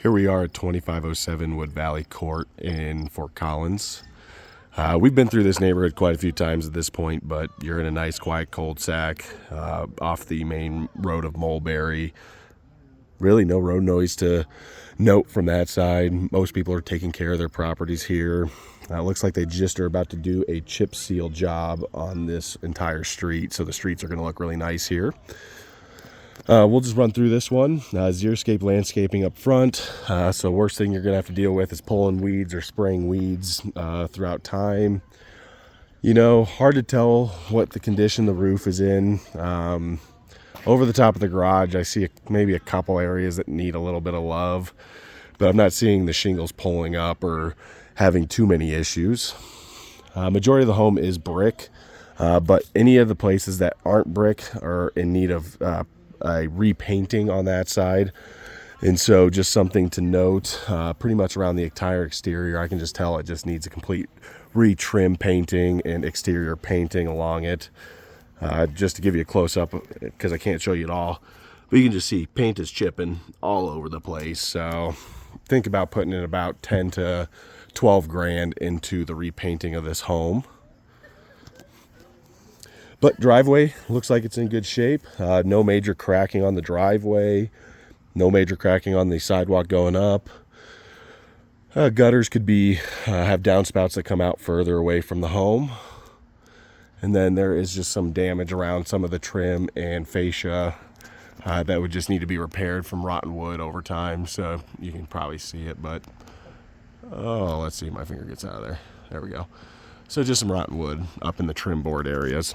Here we are at 2507 Wood Valley Court in Fort Collins. We've been through this neighborhood quite a few times at this point, but you're in a nice quiet cul-de-sac off the main road of Mulberry. Really no road noise to note from that side. Most people are taking care of their properties here. Looks like they just are about to do a chip seal job on this entire street, so the streets are going to look really nice here. We'll just run through this one. Xeriscape landscaping up front. So worst thing you're going to have to deal with is pulling weeds or spraying weeds throughout time. You know, hard to tell what the condition the roof is in. Over the top of the garage, I see maybe a couple areas that need a little bit of love, but I'm not seeing the shingles pulling up or having too many issues. Majority of the home is brick, but any of the places that aren't brick are in need of a repainting on that side. And so just something to note, pretty much around the entire exterior, I can just tell it just needs a complete retrim painting and exterior painting along it. Just to give you a close-up, because I can't show you it all, but you can just see paint is chipping all over the place. So think about putting in about 10 to 12 grand into the repainting of this home. But driveway looks like it's in good shape. No major cracking on the driveway. No major cracking on the sidewalk going up. Gutters could be have downspouts that come out further away from the home. And then there is just some damage around some of the trim and fascia that would just need to be repaired from rotten wood over time. So you can probably see it, but let's see if my finger gets out of there. There we go. So just some rotten wood up in the trim board areas.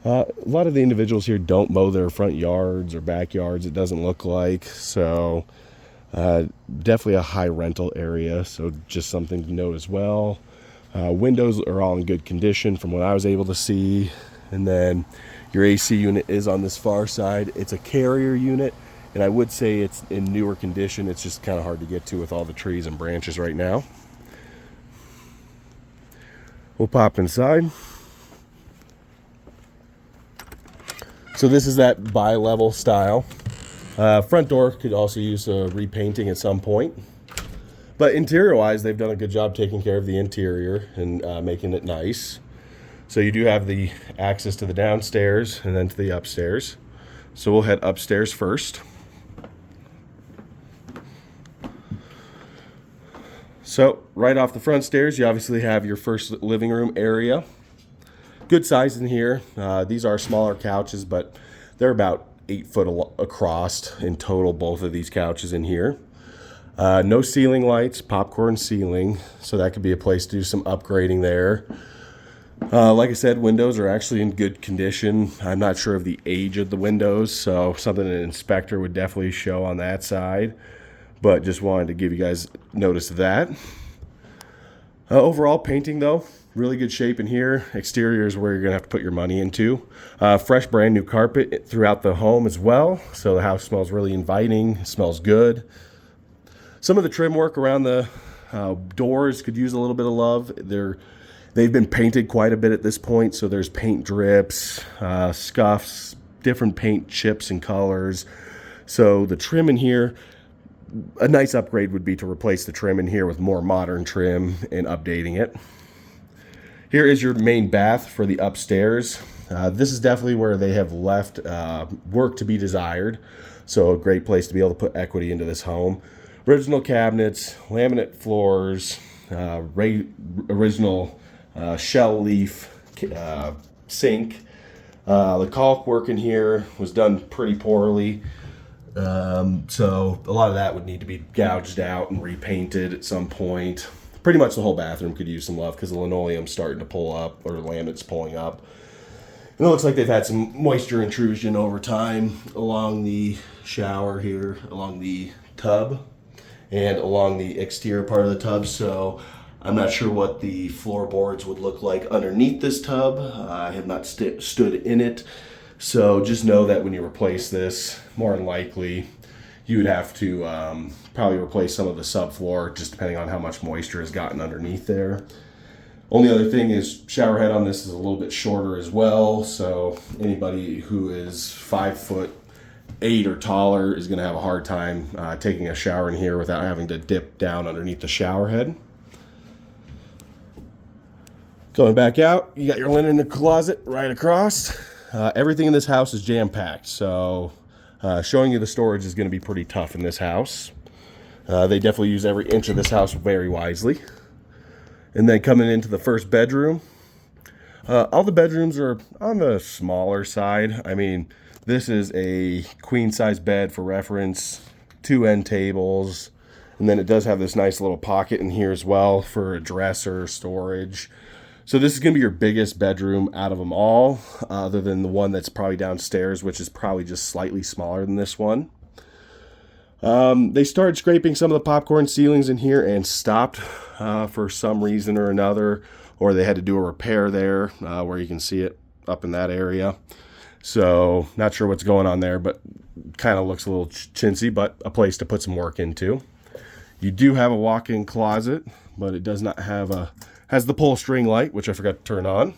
A lot of the individuals here don't mow their front yards or backyards, it doesn't look like. So definitely a high rental area, so just something to note as well. Windows are all in good condition from what I was able to see. And then your AC unit is on this far side. It's a Carrier unit, and I would say it's in newer condition. It's just kind of hard to get to with all the trees and branches right now. We'll pop inside. So this is that bi-level style. Front door could also use a repainting at some point. But interior-wise, they've done a good job taking care of the interior and making it nice. So you do have the access to the downstairs and then to the upstairs. So we'll head upstairs first. So right off the front stairs, you obviously have your first living room area. Good size in here. These are smaller couches, but they're about 8 foot across in total, both of these couches in here. No ceiling lights, popcorn ceiling, so that could be a place to do some upgrading there. Like I said, windows are actually in good condition. I'm not sure of the age of the windows, so something an inspector would definitely show on that side, but just wanted to give you guys notice of that. Overall painting though, really good shape in here. Exterior is where you're gonna have to put your money into. Fresh brand new carpet throughout the home as well, so the house smells really inviting. It smells good. Some of the trim work around the doors could use a little bit of love. They've been painted quite a bit at this point, so there's paint drips, scuffs, different paint chips and colors. So the trim in here, a nice upgrade would be to replace the trim in here with more modern trim and updating it. Here is your main bath for the upstairs. This is definitely where they have left work to be desired. So a great place to be able to put equity into this home. Original cabinets, laminate floors, original shell leaf sink. The caulk work in here was done pretty poorly. So a lot of that would need to be gouged out and repainted at some point. Pretty much the whole bathroom could use some love because the linoleum's starting to pull up, or the laminate's pulling up. And it looks like they've had some moisture intrusion over time along the shower here, along the tub, and along the exterior part of the tub. So I'm not sure what the floorboards would look like underneath this tub. I have not stood in it. So just know that when you replace this, more than likely, you would have to probably replace some of the subfloor, just depending on how much moisture has gotten underneath there. Only other thing is shower head on this is a little bit shorter as well. So anybody who is 5'8" 8 or taller is going to have a hard time taking a shower in here without having to dip down underneath the shower head. Going back out, you got your linen closet right across. Everything in this house is jam-packed, so showing you the storage is going to be pretty tough in this house. They definitely use every inch of this house very wisely. And then coming into the first bedroom, all the bedrooms are on the smaller side. I mean, this is a queen-size bed for reference, 2 end tables, and then it does have this nice little pocket in here as well for a dresser, storage. So this is going to be your biggest bedroom out of them all, other than the one that's probably downstairs, which is probably just slightly smaller than this one. They started scraping some of the popcorn ceilings in here and stopped for some reason or another, or they had to do a repair there where you can see it up in that area. So not sure what's going on there, but kind of looks a little chintzy, but a place to put some work into. You do have a walk-in closet, but it does not have has the pull string light, which I forgot to turn on.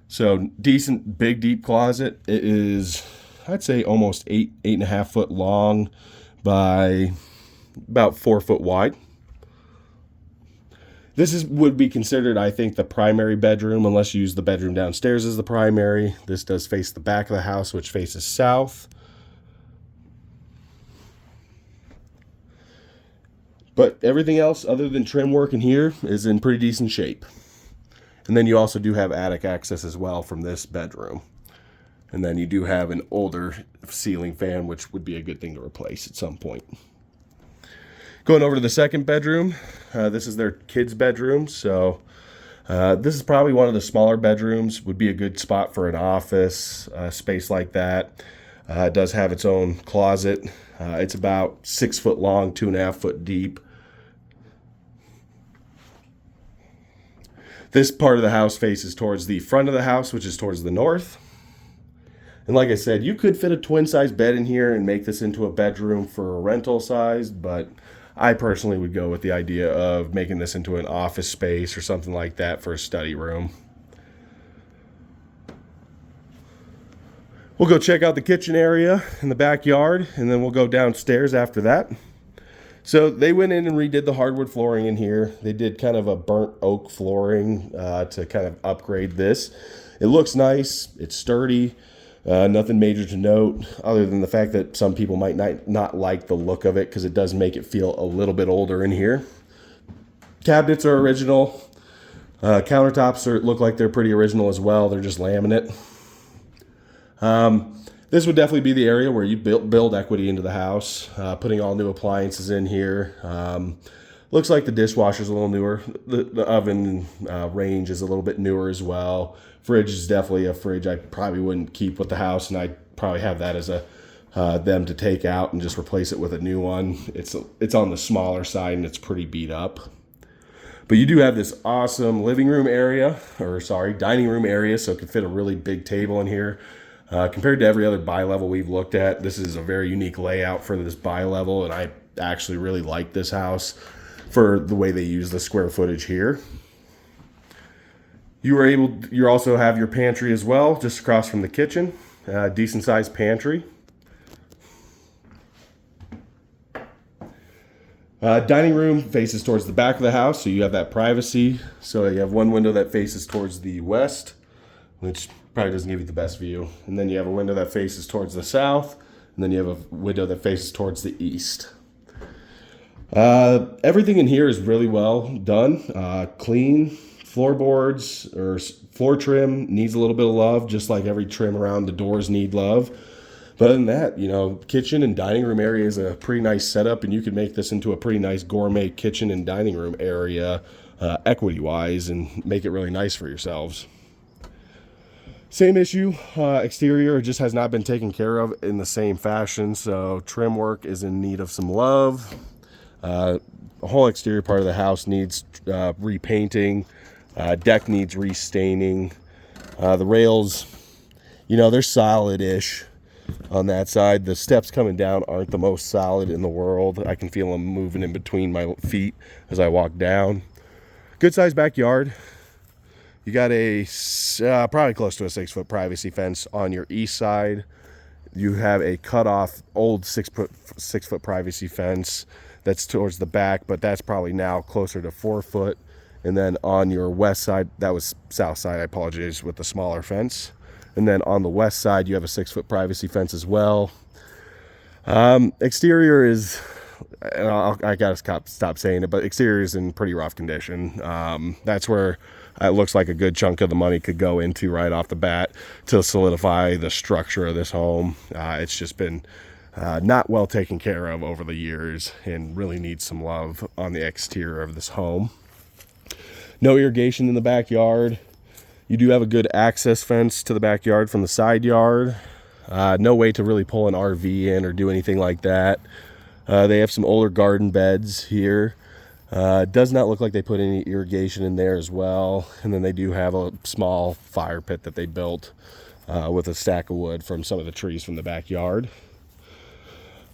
So decent, big, deep closet. It is, I'd say, almost 8.5 foot long by about 4 foot wide. This would be considered, I think, the primary bedroom, unless you use the bedroom downstairs as the primary. This does face the back of the house, which faces south. But everything else other than trim work in here is in pretty decent shape. And then you also do have attic access as well from this bedroom. And then you do have an older ceiling fan, which would be a good thing to replace at some point. Going over to the second bedroom, this is their kids' bedroom. So this is probably one of the smaller bedrooms, would be a good spot for an office space like that. It does have its own closet. It's about 6 foot long, 2.5 foot deep. This part of the house faces towards the front of the house, which is towards the north. And like I said, you could fit a twin-size bed in here and make this into a bedroom for a rental size, but I personally would go with the idea of making this into an office space or something like that for a study room. We'll go check out the kitchen area in the backyard, and then we'll go downstairs after that. So they went in and redid the hardwood flooring in here. They did kind of a burnt oak flooring to kind of upgrade this. It looks nice. It's sturdy. Nothing major to note other than the fact that some people might not like the look of it because it does make it feel a little bit older in here. Cabinets are original. Countertops look like they're pretty original as well. They're just laminate. This would definitely be the area where you build equity into the house, putting all new appliances in here. Looks like the dishwasher's a little newer. The oven range is a little bit newer as well. Fridge is definitely a fridge I probably wouldn't keep with the house, and I'd probably have that as them to take out and just replace it with a new one. It's on the smaller side and it's pretty beat up. But you do have this awesome dining room area, so it could fit a really big table in here. Compared to every other bi-level we've looked at, this is a very unique layout for this bi-level, and I actually really like this house for the way they use the square footage here. You also have your pantry as well, just across from the kitchen. Decent sized pantry. Dining room faces towards the back of the house, so you have that privacy. So you have one window that faces towards the west, which probably doesn't give you the best view. And then you have a window that faces towards the south, and then you have a window that faces towards the east. Everything in here is really well done. Clean. Floorboards or floor trim needs a little bit of love, just like every trim around the doors need love. But other than that, kitchen and dining room area is a pretty nice setup, and you could make this into a pretty nice gourmet kitchen and dining room area equity-wise and make it really nice for yourselves. Same issue, exterior just has not been taken care of in the same fashion, so trim work is in need of some love. The whole exterior part of the house needs repainting. Deck needs restaining. The rails, they're solid-ish on that side. The steps coming down aren't the most solid in the world. I can feel them moving in between my feet as I walk down. Good sized backyard. You got a probably close to a 6 foot privacy fence on your east side. You have a cut off old 6 foot privacy fence that's towards the back, but that's probably now closer to 4 foot. And then on your west side, that was south side, I apologize, with the smaller fence. And then on the west side, you have a 6 foot privacy fence as well. Exterior is, I gotta stop saying it, but exterior is in pretty rough condition. That's where it looks like a good chunk of the money could go into right off the bat to solidify the structure of this home. It's just been not well taken care of over the years and really needs some love on the exterior of this home. No irrigation in the backyard. You do have a good access fence to the backyard from the side yard. No way to really pull an RV in or do anything like that. They have some older garden beds here. Does not look like they put any irrigation in there as well. And then they do have a small fire pit that they built with a stack of wood from some of the trees from the backyard.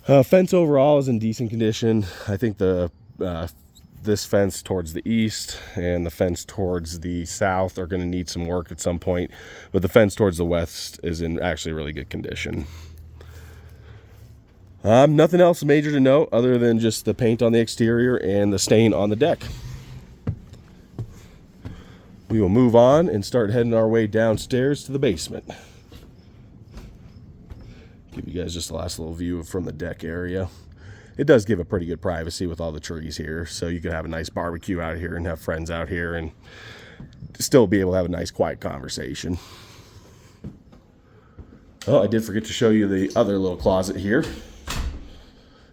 Fence overall is in decent condition. I think this fence towards the east and the fence towards the south are going to need some work at some point, but the fence towards the west is in actually really good condition. Nothing else major to note other than just the paint on the exterior and the stain on the deck. We will move on and start heading our way downstairs to the basement. Give you guys just the last little view from the deck area. It does give a pretty good privacy with all the trees here, so you could have a nice barbecue out here and have friends out here and still be able to have a nice quiet conversation. Oh, I did forget to show you the other little closet here.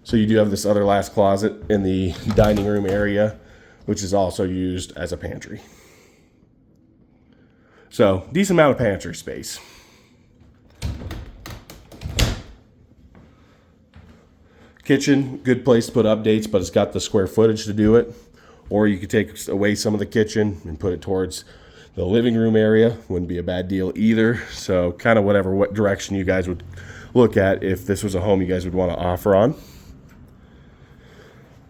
So you do have this other last closet in the dining room area, which is also used as a pantry. So decent amount of pantry space. Kitchen, good place to put updates, but it's got the square footage to do it. Or you could take away some of the kitchen and put it towards the living room area. Wouldn't be a bad deal either. So kind of what direction you guys would look at if this was a home you guys would want to offer on.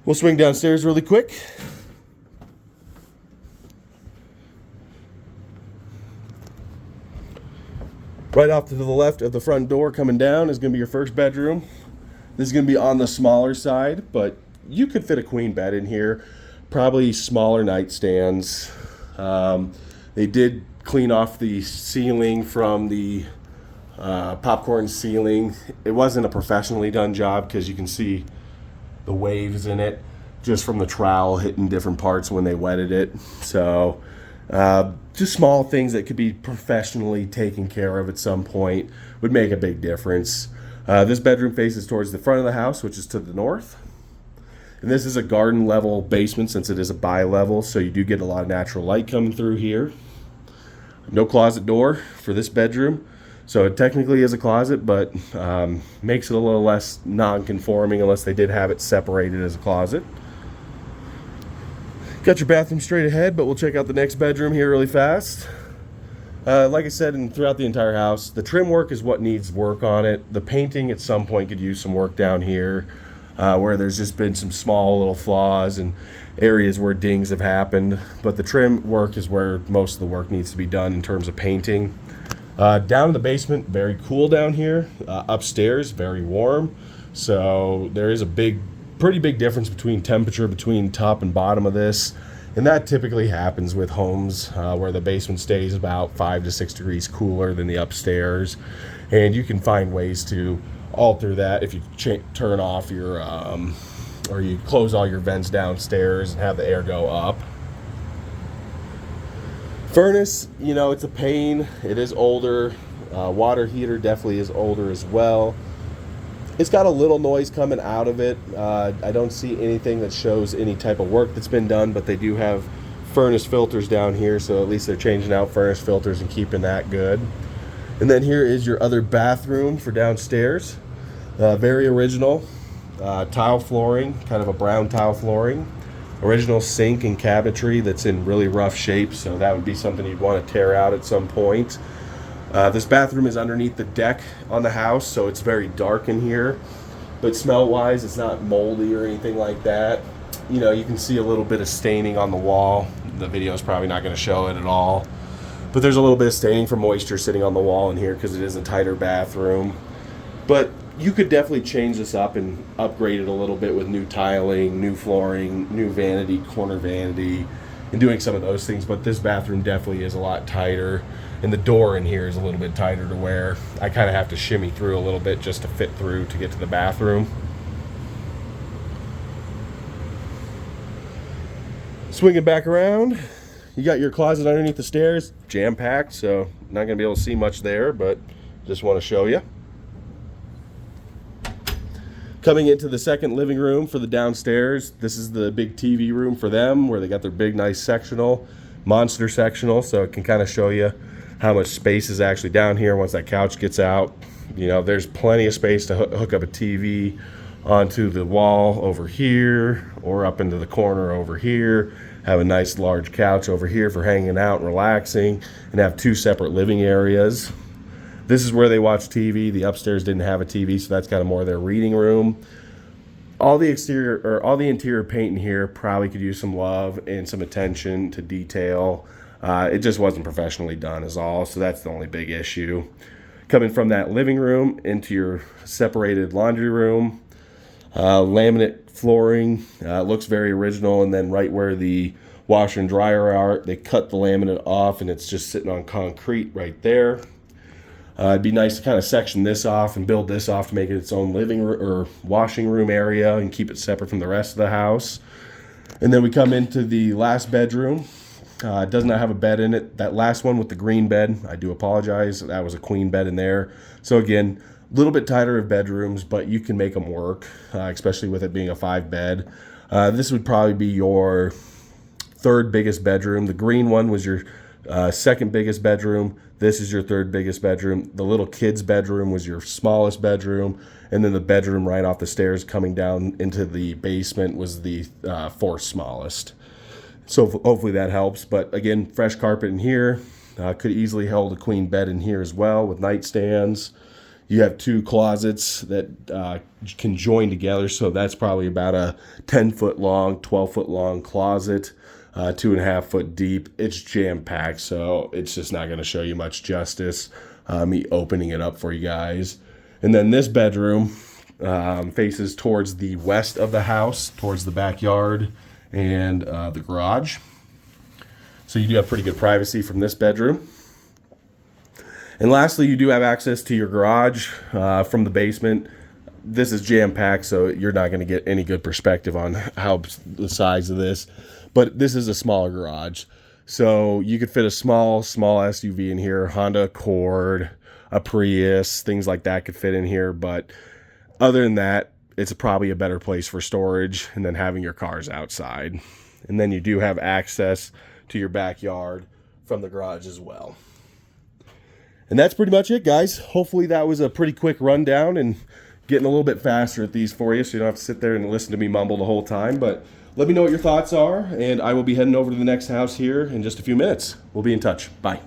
We'll swing downstairs really quick. Right off to the left of the front door coming down is going to be your first bedroom. This is going to be on the smaller side, but you could fit a queen bed in here. Probably smaller nightstands. They did clean off the ceiling from the popcorn ceiling. It wasn't a professionally done job because you can see the waves in it just from the trowel hitting different parts when they wetted it. So just small things that could be professionally taken care of at some point would make a big difference. This bedroom faces towards the front of the house, which is to the north. And this is a garden level basement since it is a bi-level, so you do get a lot of natural light coming through here. No closet door for this bedroom. So it technically is a closet, but makes it a little less non-conforming unless they did have it separated as a closet. Got your bathroom straight ahead, but we'll check out the next bedroom here really fast. Like I said, throughout the entire house, the trim work is what needs work on it. The painting at some point could use some work down here, where there's just been some small little flaws and areas where dings have happened. But the trim work is where most of the work needs to be done in terms of painting. Down in the basement, very cool down here. Upstairs, very warm. So there is a pretty big difference between temperature between top and bottom of this. And that typically happens with homes where the basement stays about 5 to 6 degrees cooler than the upstairs. And you can find ways to alter that if you turn off your, or you close all your vents downstairs and have the air go up. Furnace, it's a pain. It is older. Water heater definitely is older as well. It's got a little noise coming out of it. I don't see anything that shows any type of work that's been done, but they do have furnace filters down here, so at least they're changing out furnace filters and keeping that good. And then here is your other bathroom for downstairs. Very original. Tile flooring, kind of a brown tile flooring. Original sink and cabinetry that's in really rough shape, so that would be something you'd want to tear out at some point. This bathroom is underneath the deck on the house, so it's very dark in here. But smell-wise, it's not moldy or anything like that. You can see a little bit of staining on the wall. The video is probably not going to show it at all. But there's a little bit of staining from moisture sitting on the wall in here because it is a tighter bathroom. But you could definitely change this up and upgrade it a little bit with new tiling, new flooring, new vanity, corner vanity, and doing some of those things. But this bathroom definitely is a lot tighter, and the door in here is a little bit tighter to where I kind of have to shimmy through a little bit just to fit through to get to the bathroom. Swinging back around, you got your closet underneath the stairs, jam-packed, so not going to be able to see much there, but just want to show you. Coming into the second living room for the downstairs, this is the big TV room for them where they got their big nice sectional, monster sectional, so it can kind of show you how much space is actually down here once that couch gets out. You know, there's plenty of space to hook up a TV onto the wall over here or up into the corner over here. Have a nice large couch over here for hanging out and relaxing, and have two separate living areas. This is where they watch TV. The upstairs didn't have a TV, so that's kind of more their reading room. All the exterior or all the interior paint in here probably could use some love and some attention to detail. It just wasn't professionally done is all, so that's the only big issue. Coming from that living room into your separated laundry room, laminate flooring, looks very original, and then right where the washer and dryer are, they cut the laminate off and it's just sitting on concrete right there. It'd be nice to kind of section this off and build this off to make it its own living room or washing room area and keep it separate from the rest of the house. And then we come into the last bedroom. It does not have a bed in it. That last one with the green bed, I do apologize. That was a queen bed in there. So again, a little bit tighter of bedrooms, but you can make them work, especially with it being a 5-bed. This would probably be your third biggest bedroom. The green one was your second biggest bedroom. This is your third biggest bedroom. The little kid's bedroom was your smallest bedroom. And then the bedroom right off the stairs coming down into the basement was the fourth smallest. So hopefully that helps. But again, fresh carpet in here. Could easily hold a queen bed in here as well with nightstands. You have two closets that can join together. So that's probably about a 10-foot long, 12-foot long closet. 2.5 foot deep. It's jam-packed, so it's just not going to show you much justice, me opening it up for you guys. And then this bedroom faces towards the west of the house, towards the backyard and the garage. So you do have pretty good privacy from this bedroom. And lastly, you do have access to your garage from the basement. This is jam-packed, so you're not going to get any good perspective on how the size of this. But this is a smaller garage. So you could fit a small SUV in here, Honda Accord, a Prius, things like that could fit in here. But other than that, it's probably a better place for storage and then having your cars outside. And then you do have access to your backyard from the garage as well. And that's pretty much it, guys. Hopefully that was a pretty quick rundown and getting a little bit faster at these for you so you don't have to sit there and listen to me mumble the whole time. But let me know what your thoughts are, and I will be heading over to the next house here in just a few minutes. We'll be in touch. Bye.